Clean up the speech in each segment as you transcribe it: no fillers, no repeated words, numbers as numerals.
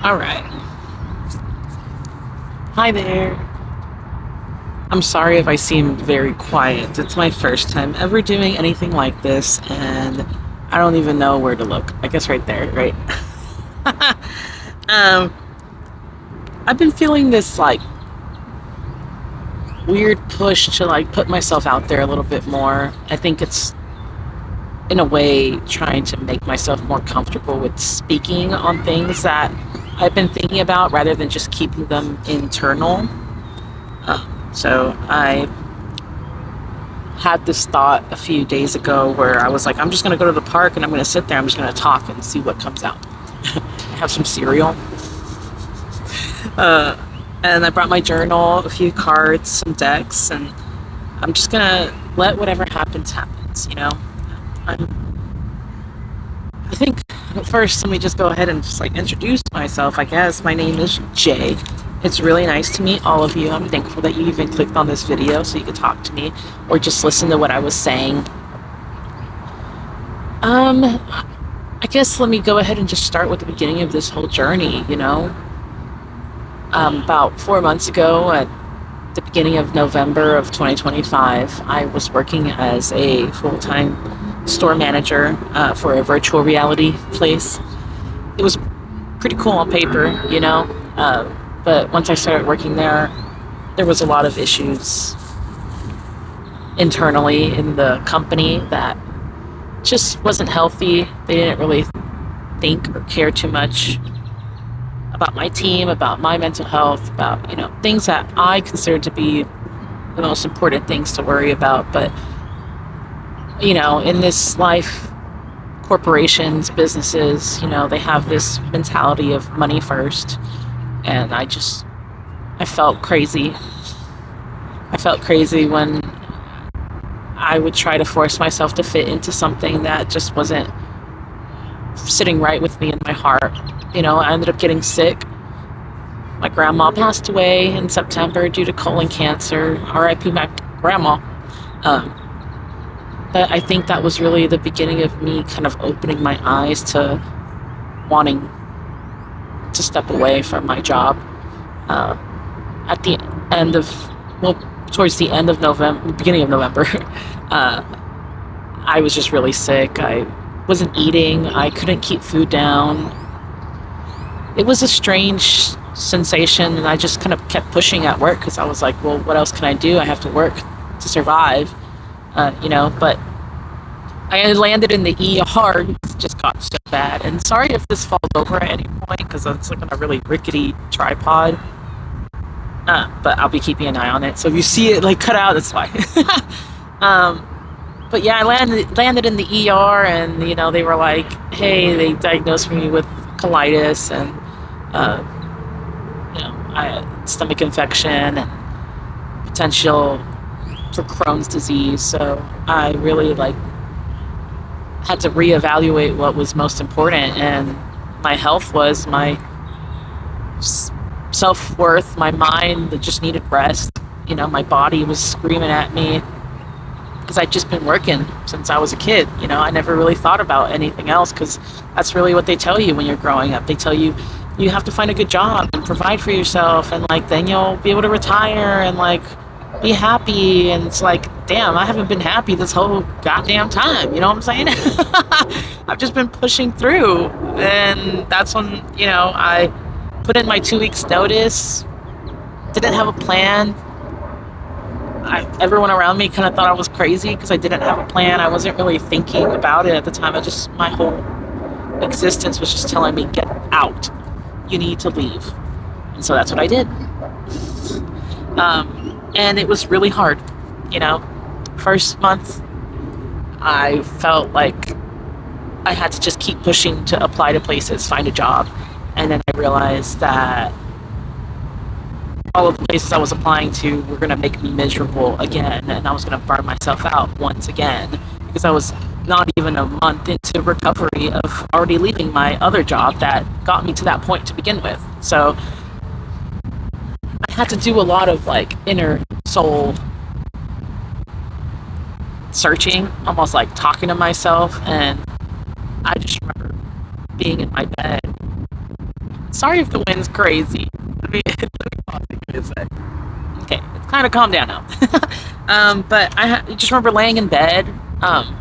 All right. Hi there. I'm sorry if I seem very quiet. It's my first time ever doing anything like this, and I don't even know where to look. I guess right there, right? um, I've been feeling this weird push to put myself out there a little bit more. I think it's in a way trying to make myself more comfortable with speaking on things that I've been thinking about rather than just keeping them internal. So I had this thought a few days ago where I was like, I'm just going to go to the park and I'm going to sit there. I'm just going to talk and see what comes out. Have some cereal. Uh, and I brought my journal, a few cards, some decks, and I'm just going to let whatever happens, happens, I think first, let me just go ahead and just introduce myself. I guess my name is Jay. It's really nice to meet all of you. I'm thankful that you even clicked on this video so you could talk to me or just listen to what I was saying. I guess let me go ahead and just start with the beginning of this whole journey. About 4 months ago, at the beginning of November of 2025, I was working as a full-time store manager for a virtual reality place. It was pretty cool on paper, but once I started working there, there was a lot of issues internally in the company that just wasn't healthy. They didn't really think or care too much about my team, about my mental health, about, things that I consider to be the most important things to worry about. But, in this life, corporations, businesses, they have this mentality of money first. And I felt crazy. I felt crazy when I would try to force myself to fit into something that just wasn't sitting right with me in my heart. I ended up getting sick. My grandma passed away in September due to colon cancer. RIP my grandma. Um, but I think that was really the beginning of me kind of opening my eyes to wanting to step away from my job. Uh, at the end of, well, towards the end of November, beginning of November, uh, I was just really sick. I wasn't eating. I couldn't keep food down. It was a strange sensation, and I just kind of kept pushing at work because I was like, well, what else can I do? I have to work to survive, but I landed in the ER. It just got so bad. And sorry if this falls over at any point because it's on a really rickety tripod. But I'll be keeping an eye on it. So if you see it cut out, that's fine. um, but yeah, I landed in the ER, and they were like, "Hey," they diagnosed me with colitis and uh, I had stomach infection and potential for Crohn's disease. So I really had to reevaluate what was most important, and my health was my self-worth. My mind that just needed rest. My body was screaming at me because I'd just been working since I was a kid. I never really thought about anything else because that's really what they tell you when you're growing up. They tell you you have to find a good job and provide for yourself, and then you'll be able to retire and be happy. And it's damn, I haven't been happy this whole goddamn time. You know what I'm saying? I've just been pushing through, and that's when I put in my 2 weeks notice. Didn't have a plan. Everyone around me kind of thought I was crazy because I didn't have a plan. I wasn't really thinking about it at the time. My whole existence was just telling me, get out. You need to leave. And so that's what I did. And it was really hard. First month, I felt like I had to just keep pushing to apply to places, find a job. And then I realized that all of the places I was applying to were going to make me miserable again, and I was going to burn myself out once again because I was not even a month into recovery of already leaving my other job that got me to that point to begin with. So I had to do a lot of inner soul searching, almost talking to myself. And I just remember being in my bed Sorry if the wind's crazy. Let me pause it. Give me a sec. Okay, it's kind of calmed down now. But I just remember laying in bed. Um,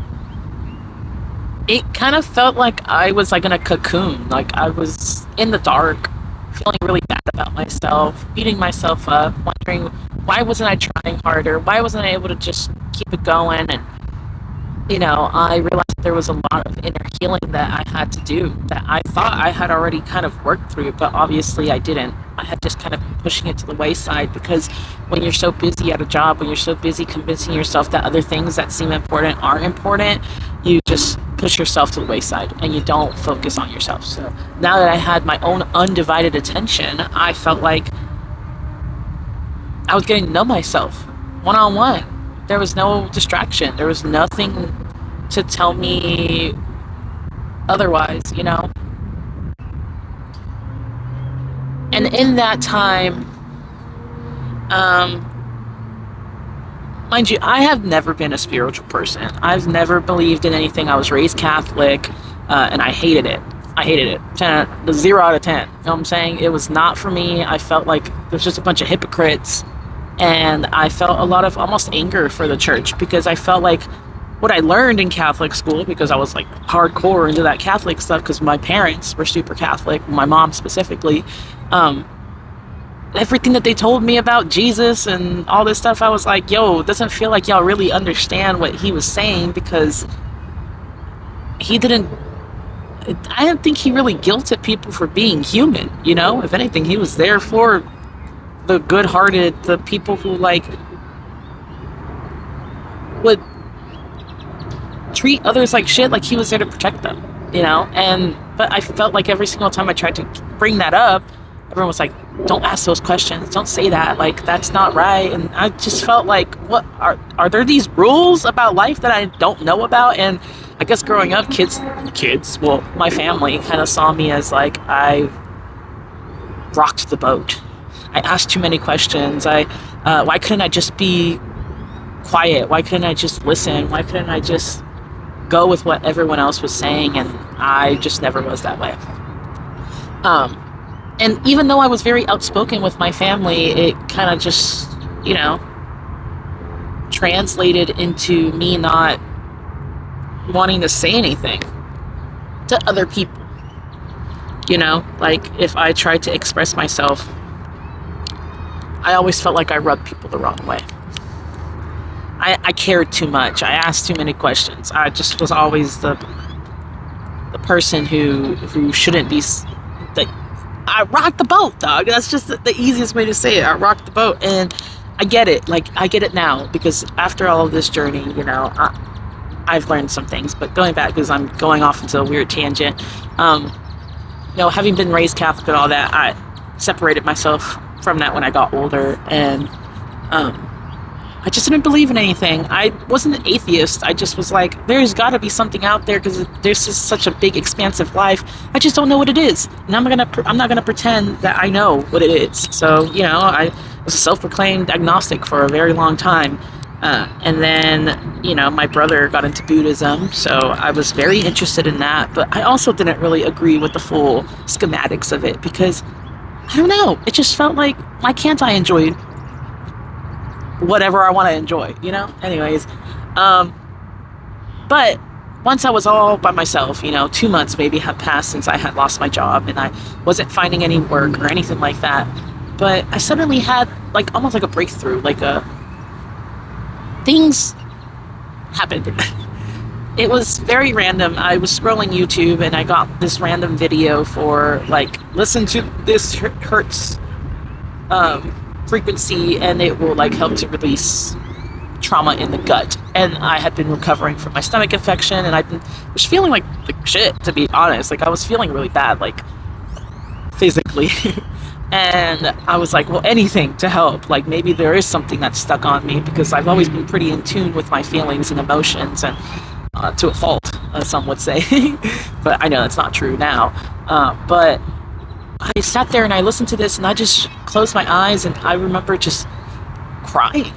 it kind of felt like I was like in a cocoon. Like I was in the dark, feeling really bad about myself, beating myself up, wondering why wasn't I trying harder? Why wasn't I able to just keep it going? And I realized there was a lot of inner healing that I had to do that I thought I had already kind of worked through, but obviously I didn't. I had just kind of pushing it to the wayside because when you're so busy at a job, when you're so busy convincing yourself that other things that seem important are important, you just push yourself to the wayside and you don't focus on yourself. So now that I had my own undivided attention, I felt like I was getting to know myself one on one. There was no distraction. There was nothing to tell me otherwise. And in that time, um, mind you, I have never been a spiritual person. I've never believed in anything. I was raised Catholic, and I hated it. I hated it. 0 out of 10. You know what I'm saying? It was not for me. I felt like there's just a bunch of hypocrites. And I felt a lot of almost anger for the church because I felt like what I learned in Catholic school, because I was like hardcore into that Catholic stuff because my parents were super Catholic, my mom specifically, everything that they told me about Jesus and all this stuff, I was like, yo, it doesn't feel like y'all really understand what he was saying because I didn't think he really guilted people for being human. If anything, he was there for the good-hearted, the people who would treat others like shit, like he was there to protect them. But I felt like every single time I tried to bring that up, everyone was like, don't ask those questions, don't say that, like that's not right. And I just felt like, what are there these rules about life that I don't know about? And I guess growing up, well, my family kind of saw me as like I rocked the boat. I asked too many questions. Why couldn't I just be quiet? Why couldn't I just listen? Why couldn't I just go with what everyone else was saying? And I just never was that way. And even though I was very outspoken with my family, it kind of just, translated into me not wanting to say anything to other people. Like if I tried to express myself, I always felt like I rubbed people the wrong way. I cared too much. I asked too many questions. I just was always the person who shouldn't be. I rocked the boat, dog. That's just the easiest way to say it. I rocked the boat, and I get it. Like I get it now because after all of this journey, I've learned some things. But going back, because I'm going off into a weird tangent. Having been raised Catholic and all that, I separated myself from that when I got older, and I just didn't believe in anything. I wasn't an atheist. I just was like, there's got to be something out there because there's just such a big, expansive life. I just don't know what it is, and I'm not gonna pretend that I know what it is. So I was a self-proclaimed agnostic for a very long time, and then my brother got into Buddhism, so I was very interested in that. But I also didn't really agree with the full schematics of it because I don't know. It just felt like, why can't I enjoy whatever I want to enjoy, Anyways, but once I was all by myself, 2 months maybe had passed since I had lost my job and I wasn't finding any work or anything like that. But I suddenly had almost like a breakthrough, things happened. It was very random. I was scrolling YouTube and I got this random video for listen to this Hertz frequency and it will help to release trauma in the gut. And I had been recovering from my stomach infection and was feeling like shit, to be honest. I was feeling really bad, physically. And I was like, well, anything to help. Maybe there is something that's stuck on me because I've always been pretty in tune with my feelings and emotions, and to a fault, some would say. But I know that's not true now. But I sat there and I listened to this and I just closed my eyes and I remember just crying.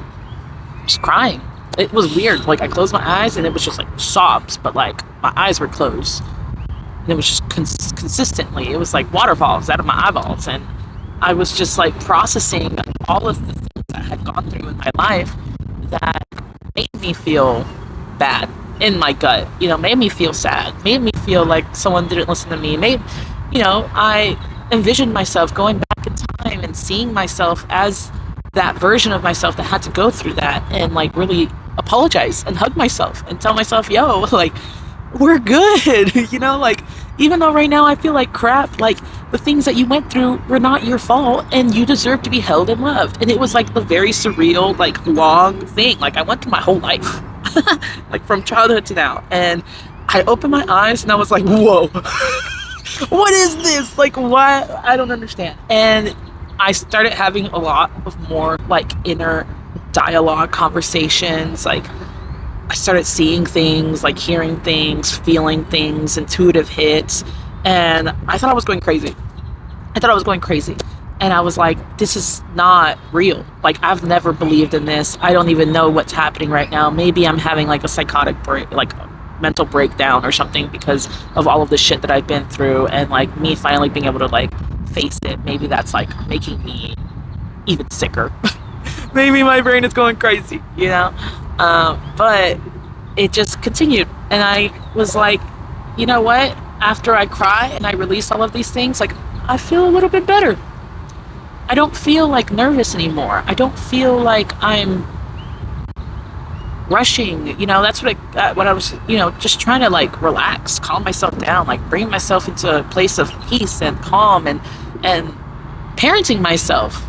It was weird. I closed my eyes and it was just sobs, but my eyes were closed. And it was just consistently. It was like waterfalls out of my eyeballs. And I was just like processing all of the things I had gone through in my life that made me feel bad in my gut, made me feel sad, made me feel like someone didn't listen to me, I envisioned myself going back in time and seeing myself as that version of myself that had to go through that, and like really apologize and hug myself and tell myself, yo, like, we're good. Like, even though right now I feel like crap, like, the things that you went through were not your fault, and you deserve to be held and loved. And it was like the very surreal, like, long thing. Like, I went through my whole life, like from childhood to now, and I opened my eyes and I was like, whoa. What is this? Like, what? I don't understand. And I started having a lot of more like inner dialogue conversations. Like, I started seeing things, like hearing things, feeling things, intuitive hits. And I thought I was going crazy. And I was like, this is not real. Like, I've never believed in this. I don't even know what's happening right now. Maybe I'm having like a psychotic break, like mental breakdown or something, because of all of the shit that I've been through, and like me finally being able to like face it. Maybe that's like making me even sicker. Maybe my brain is going crazy, but it just continued, and I was like, you know what, after I cry and I release all of these things, like, I feel a little bit better. I don't feel like nervous anymore. I don't feel like I'm rushing. That's what I was, just trying to like relax, calm myself down, like bring myself into a place of peace and calm, and parenting myself,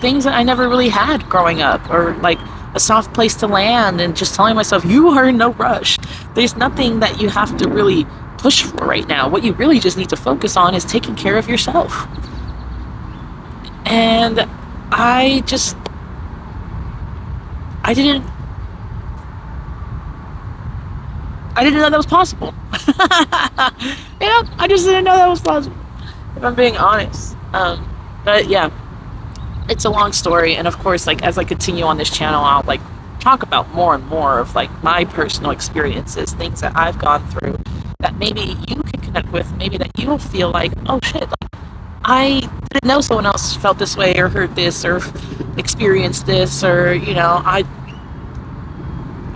things that I never really had growing up, or like a soft place to land, and just telling myself, you are in no rush. There's nothing that you have to really push for right now. What you really just need to focus on is taking care of yourself. And I didn't know that was possible. I just didn't know that was possible, if I'm being honest. But yeah, it's a long story. And of course, like, as I continue on this channel, I'll like talk about more and more of like my personal experiences, things that I've gone through that maybe you can connect with, maybe that you'll feel like, oh shit, like, I didn't know someone else felt this way, or heard this, or experienced this, or, I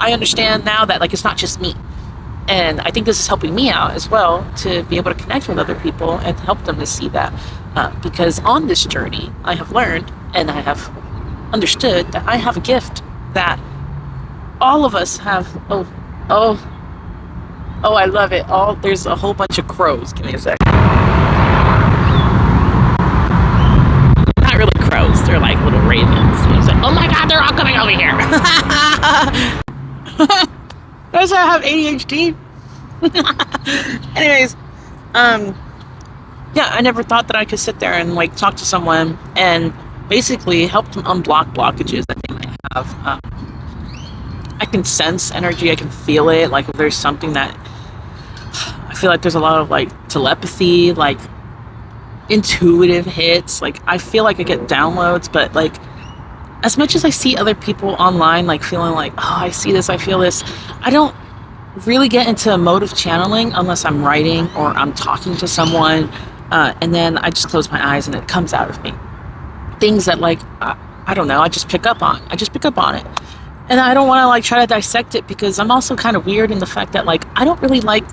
understand now that like it's not just me. And I think this is helping me out as well, to be able to connect with other people and help them to see that. Because on this journey, I have learned and I have understood that I have a gift that all of us have. Oh, I love it. There's a whole bunch of crows. Give me a second. Not really crows. They're like little ravens. It's like, oh my God, they're all coming over here. Does I have ADHD? Anyways, yeah, I never thought that I could sit there and like talk to someone and basically help them unblock blockages that they might have. I can sense energy. I can feel it. Like, if there's something that I feel like, there's a lot of like telepathy, like intuitive hits. Like, I feel like I get downloads, but like, as much as I see other people online like feeling like, oh, I see this, I feel this, I don't really get into a mode of channeling unless I'm writing or I'm talking to someone, and then I just close my eyes and it comes out of me. Things that like, I don't know, I just pick up on it. And I don't want to like try to dissect it, because I'm also kind of weird in the fact that like, I don't really like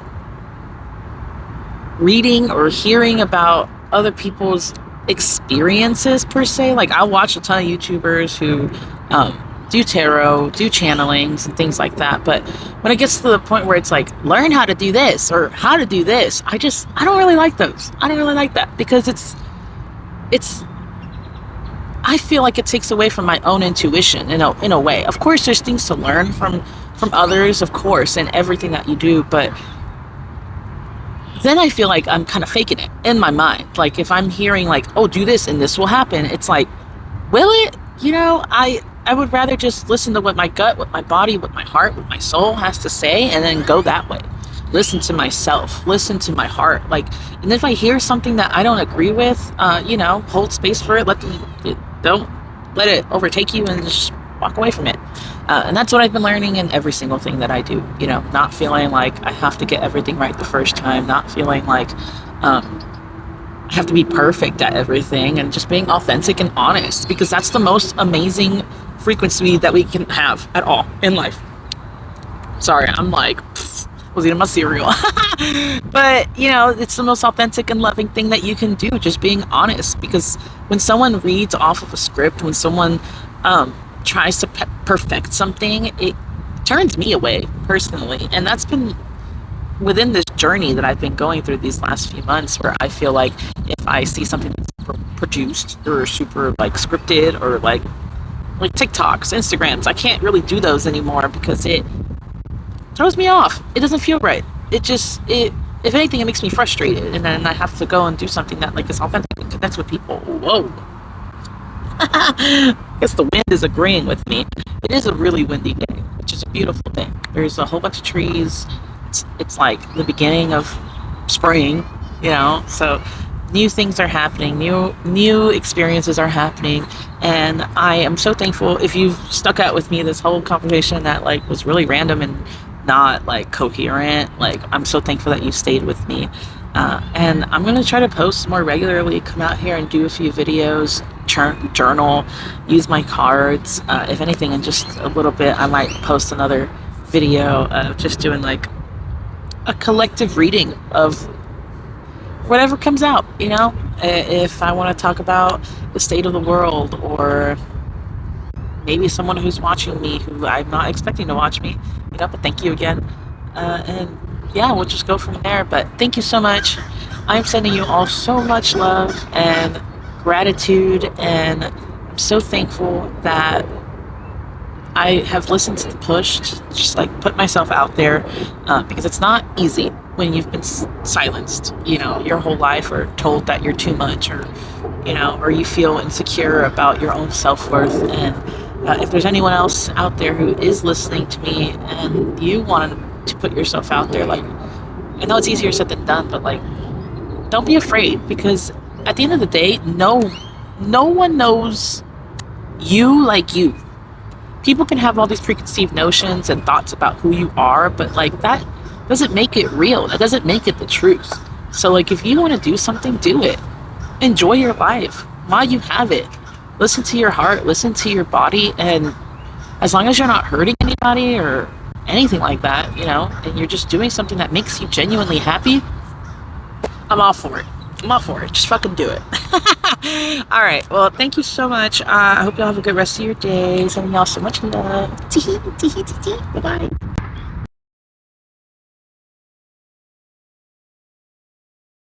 reading or hearing about other people's experiences per se. Like, I'll watch a ton of YouTubers who do tarot, do channelings and things like that, but when it gets to the point where it's like, learn how to do this or how to do this, I don't really like those. I don't really like that, because it's I feel like it takes away from my own intuition in a way. Of course, there's things to learn from others, of course, and everything that you do, but then I feel like I'm kind of faking it in my mind. Like, if I'm hearing like, oh, do this and this will happen, it's like, will it? I would rather just listen to what my gut, what my body, what my heart, what my soul has to say, and then go that way. Listen to myself, listen to my heart. Like, and if I hear something that I don't agree with, hold space for it. Don't let it overtake you, and just walk away from it. And that's what I've been learning in every single thing that I do. Not feeling like I have to get everything right the first time, not feeling like I have to be perfect at everything, and just being authentic and honest, because that's the most amazing frequency that we can have at all in life. Sorry, I'm like, was eating my cereal. But, it's the most authentic and loving thing that you can do, just being honest. Because when someone reads off of a script, when someone tries to perfect something, it turns me away personally. And that's been within this journey that I've been going through these last few months, where I feel like if I see something that's super produced or super like scripted, or like TikToks, Instagrams, I can't really do those anymore because it throws me off. It doesn't feel right. It if anything, it makes me frustrated, and then I have to go and do something that like is authentic and connects with people. Whoa. I guess the wind is agreeing with me. It is a really windy day, which is a beautiful thing. There's a whole bunch of trees. It's like the beginning of spring, so new things are happening, new experiences are happening, and I am so thankful. If you've stuck out with me this whole conversation that like was really random and not like coherent, like I'm so thankful that you stayed with me. And I'm gonna try to post more regularly, come out here and do a few videos, journal, use my cards. If anything, in just a little bit I might post another video of just doing like a collective reading of whatever comes out, if I want to talk about the state of the world, or maybe someone who's watching me who I'm not expecting to watch me, but thank you again. And yeah, we'll just go from there. But thank you so much. I'm sending you all so much love and gratitude, and I'm so thankful that I have listened to the push to just like put myself out there, because it's not easy when you've been silenced, your whole life, or told that you're too much, or you feel insecure about your own self-worth. And if there's anyone else out there who is listening to me and you want to put yourself out there, like, I know it's easier said than done, but like, don't be afraid, because at the end of the day, no one knows you like you. People can have all these preconceived notions and thoughts about who you are, but like that doesn't make it real. That doesn't make it the truth. So like, if you want to do something, do it. Enjoy your life while you have it. Listen to your heart, listen to your body, and as long as you're not hurting anybody or anything like that, and you're just doing something that makes you genuinely happy, I'm all for it. Just fucking do it. All right. Well, thank you so much. I hope y'all have a good rest of your day. Sending y'all so much love. Bye-bye.